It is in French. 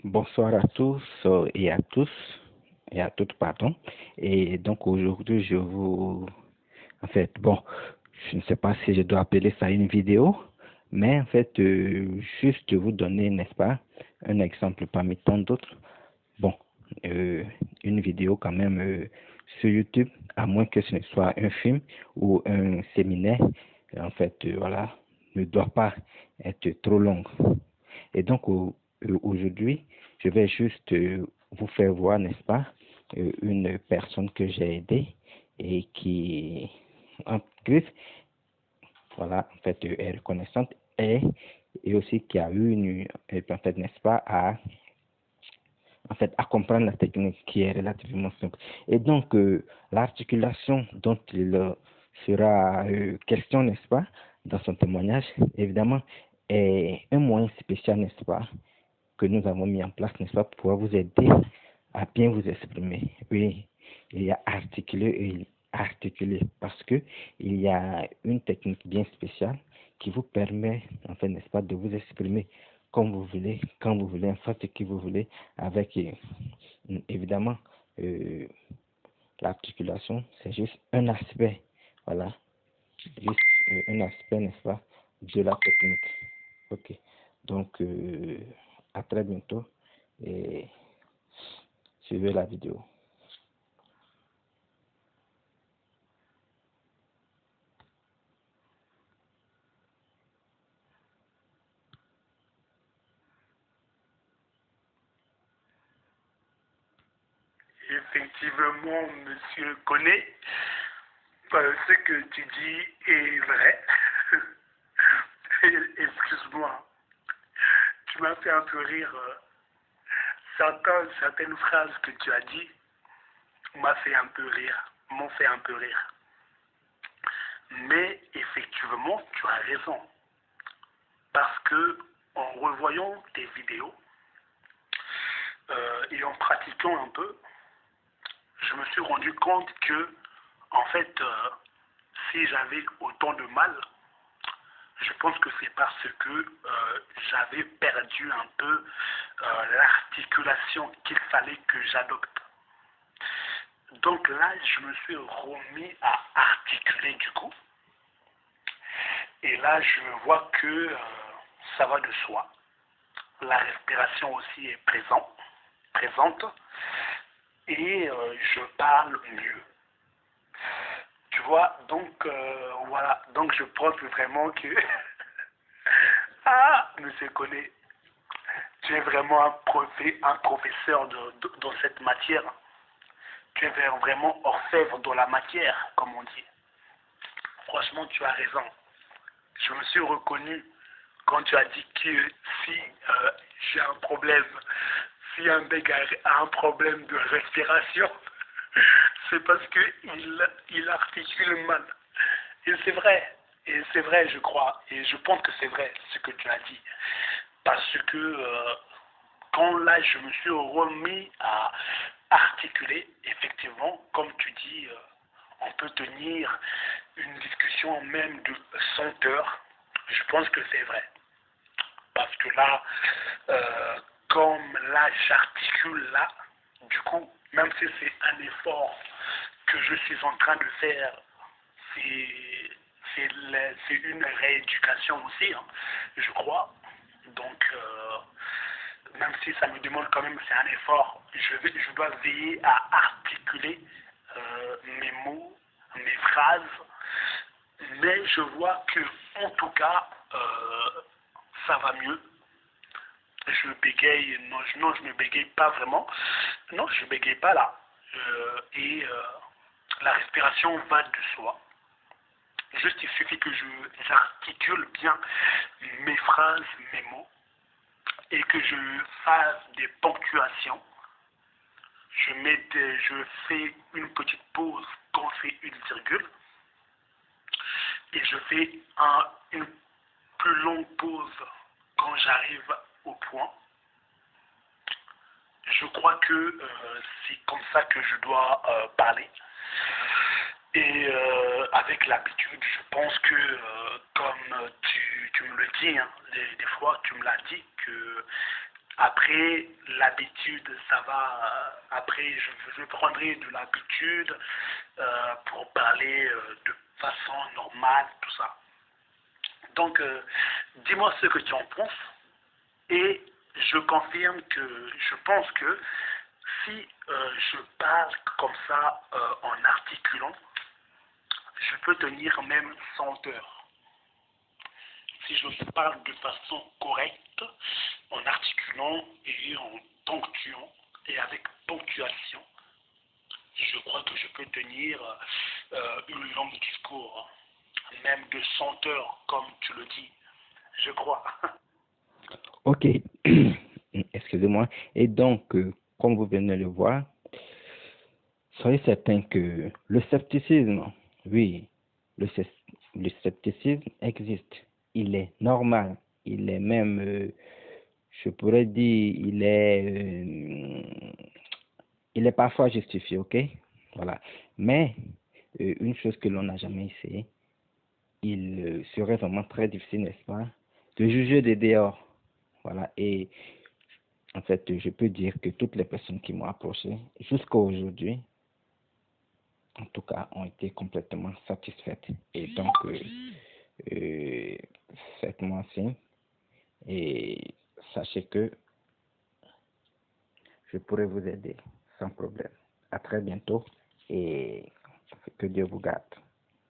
Bonsoir à tous et à tous et à toutes, pardon. Et donc aujourd'hui, je ne sais pas si je dois appeler ça une vidéo, mais juste vous donner, n'est-ce pas, un exemple parmi tant d'autres. Bon, euh, une vidéo quand même sur YouTube, à moins que ce ne soit un film ou un séminaire, voilà, ne doit pas être trop long. Et donc aujourd'hui, je vais juste vous faire voir, n'est-ce pas, une personne que j'ai aidée et qui, en plus, voilà, est reconnaissante et aussi qui a eu n'est-ce pas, à comprendre la technique qui est relativement simple. Et donc, l'articulation dont il sera question, n'est-ce pas, dans son témoignage, évidemment, est un moyen spécial, n'est-ce pas, que nous avons mis en place, n'est-ce pas, pour pouvoir vous aider à bien vous exprimer. Oui, il y a articuler et articuler parce que il y a une technique bien spéciale qui vous permet, n'est-ce pas, de vous exprimer comme vous voulez, quand vous voulez, en fait, qui vous voulez, avec, évidemment, euh, l'articulation, c'est juste un aspect, voilà, juste un aspect, n'est-ce pas, de la technique. Ok, donc, à très bientôt et suivez la vidéo. Effectivement, monsieur connaît, ce que tu dis est vrai. Excuse-moi, tu m'as fait un peu rire. Certaines phrases que tu as dit m'ont fait un peu rire. Mais effectivement, tu as raison. Parce que en revoyant tes vidéos et en pratiquant un peu, je me suis rendu compte que, en fait, si j'avais autant de mal, je pense que c'est parce que j'avais perdu un peu l'articulation qu'il fallait que j'adopte. Donc là, je me suis remis à articuler du coup. Et là, je vois que ça va de soi. La respiration aussi est présente. Et je parle mieux. Tu vois, donc voilà. Donc je pense vraiment que ah, monsieur Koné, tu es vraiment un professeur dans cette matière. Tu es vraiment orfèvre dans la matière, comme on dit. Franchement, tu as raison. Je me suis reconnu quand tu as dit que si j'ai un problème, si un mec a un problème de respiration, c'est parce qu'il articule mal. Et c'est vrai, je crois, et je pense que c'est vrai ce que tu as dit. Parce que quand là, je me suis remis à articuler, effectivement, comme tu dis, on peut tenir une discussion même de 100 heures. Je pense que c'est vrai. Parce que là, comme là, j'articule là, du coup, même si c'est un effort que je suis en train de faire, c'est une rééducation aussi, hein, je crois. Donc, même si ça me demande quand même, c'est un effort, je dois veiller à articuler mes mots, mes phrases, mais je vois que, en tout cas, ça va mieux. Je bégaye, non, je ne bégaye pas vraiment. Non, je ne bégaye pas là. La respiration va de soi. Juste, il suffit que j'articule bien mes phrases, mes mots, et que je fasse des ponctuations. Je fais une petite pause quand c'est une virgule, et je fais une plus longue pause quand j'arrive au point. Je crois que c'est comme ça que je dois parler. Et avec l'habitude, je pense que, comme tu me le dis, hein, des fois tu me l'as dit, que Après, l'habitude, ça va. Après, je prendrai de l'habitude pour parler de façon normale, tout ça. Donc, dis-moi ce que tu en penses. Et je confirme que je pense que si je parle comme ça en articulant, je peux tenir même 100 heures. Si je parle de façon correcte, en articulant et en ponctuant et avec ponctuation, je crois que je peux tenir une longue discours, même de 100 heures, comme tu le dis, je crois. Ok, excusez-moi. Et donc, comme vous venez de le voir, soyez certain que le scepticisme, oui, le, le scepticisme existe. Il est normal. Il est même, je pourrais dire, il est parfois justifié, ok? Voilà. Mais, une chose que l'on n'a jamais essayé, il serait vraiment très difficile, n'est-ce pas, de juger des dehors. Voilà. Et en fait, je peux dire que toutes les personnes qui m'ont approché jusqu'à aujourd'hui, en tout cas, ont été complètement satisfaites. Et donc, euh, faites-moi signe et sachez que je pourrai vous aider sans problème. À très bientôt et que Dieu vous garde.